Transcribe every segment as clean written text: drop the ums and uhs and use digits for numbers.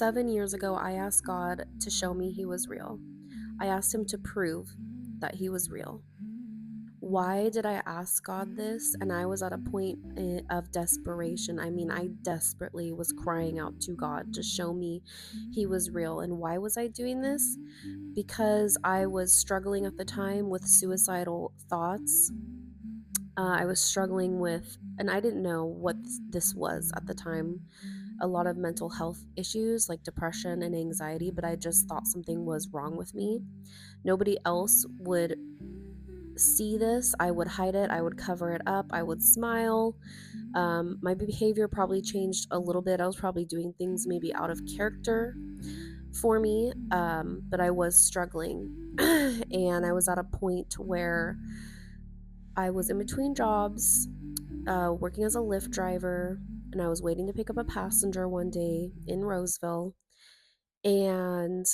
7 years ago, I asked God to show me He was real. I asked Him to prove that He was real. Why did I ask God this? And I was at a point of desperation. I mean, I desperately was crying out to God to show me He was real. And why was I doing this? Because I was struggling at the time with suicidal thoughts. I was struggling with, and I didn't know what this was at the time, a lot of mental health issues like depression and anxiety, but I just thought something was wrong with me. Nobody else would see this. I would hide it, I would cover it up, I would smile. My behavior probably changed a little bit. I was probably doing things maybe out of character for me, but I was struggling. And I was at a point where I was in between jobs, working as a Lyft driver, and I was waiting to pick up a passenger one day in Roseville. And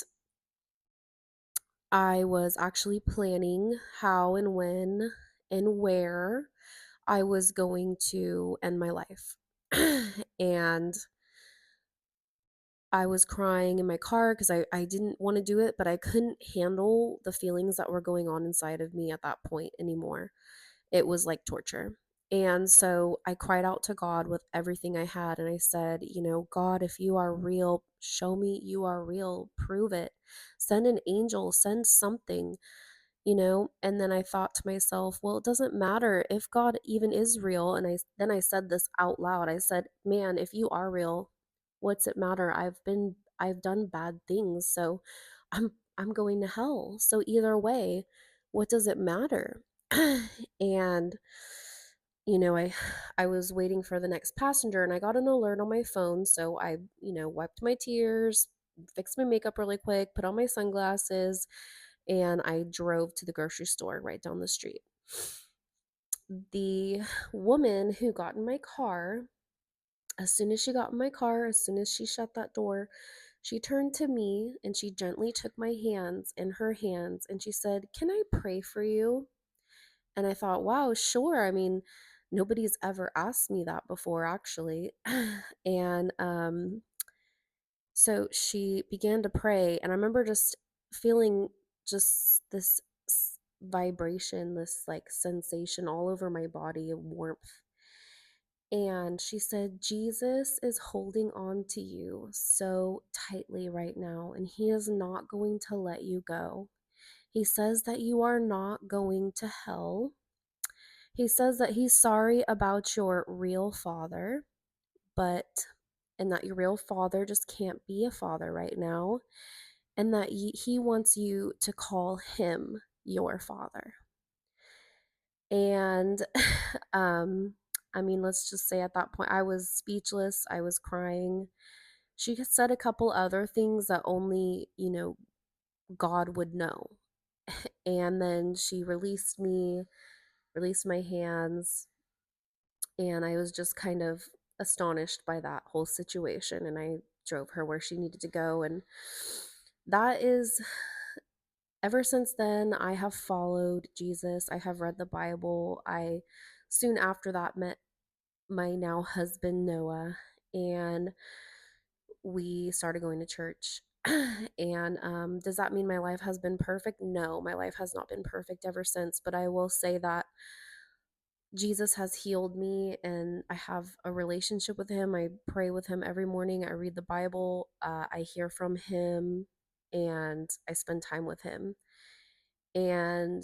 I was actually planning how and when and where I was going to end my life. And I was crying in my car because I didn't want to do it, but I couldn't handle the feelings that were going on inside of me at that point anymore. It was like torture. And so I cried out to God with everything I had. And I said, God, if you are real, show me you are real, prove it. Send an angel, send something. And then I thought to myself, well, it doesn't matter if God even is real. And I said this out loud. I said, man, if you are real, what's it matter? I've done bad things, so I'm going to hell. So either way, what does it matter? And I was waiting for the next passenger, and I got an alert on my phone, so I wiped my tears, fixed my makeup really quick, put on my sunglasses, and I drove to the grocery store right down the street. The woman who got in my car, as soon as she got in my car, as soon as she shut that door, she turned to me and she gently took my hands in her hands and she said, "Can I pray for you?" And I thought, wow, sure. I mean, nobody's ever asked me that before, actually. And so she began to pray, and I remember just feeling just this vibration, this like sensation all over my body of warmth. And she said, Jesus is holding on to you so tightly right now, and he is not going to let you go. He says that you are not going to hell. He says that he's sorry about your real father, but and that your real father just can't be a father right now, and that he wants you to call him your father. And I mean, let's just say at that point I was speechless, I was crying. She said a couple other things that only, God would know. And then she released me, released my hands, and I was just kind of astonished by that whole situation. And I drove her where she needed to go. And that is, ever since then, I have followed Jesus. I have read the Bible. I soon after that met my now husband, Noah, and we started going to church. And does that mean my life has been perfect? No, my life has not been perfect ever since. But I will say that Jesus has healed me and I have a relationship with him. I pray with him every morning. I read the Bible. I hear from him and I spend time with him. And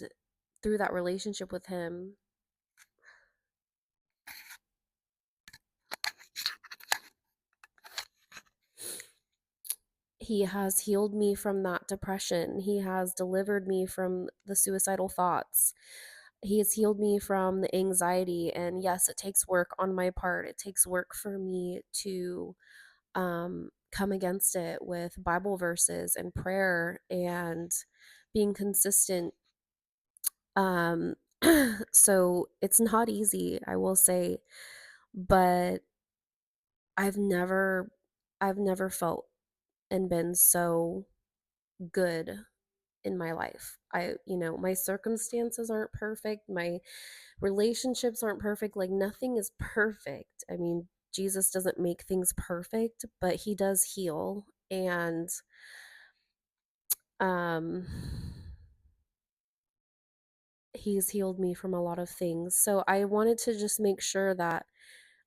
through that relationship with him, he has healed me from that depression. He has delivered me from the suicidal thoughts. He has healed me from the anxiety. And yes, it takes work on my part. It takes work for me to come against it with Bible verses and prayer and being consistent. Um, so it's not easy, I will say, but I've never, I've never felt and been so good in my life. My circumstances aren't perfect. My relationships aren't perfect. Like nothing is perfect. I mean, Jesus doesn't make things perfect, but he does heal. And um he's healed me from a lot of things. So I wanted to just make sure that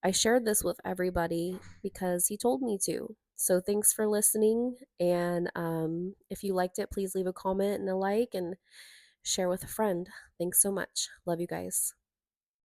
I shared this with everybody because he told me to. So thanks for listening. And if you liked it, please leave a comment and a like and share with a friend. Thanks so much. Love you guys.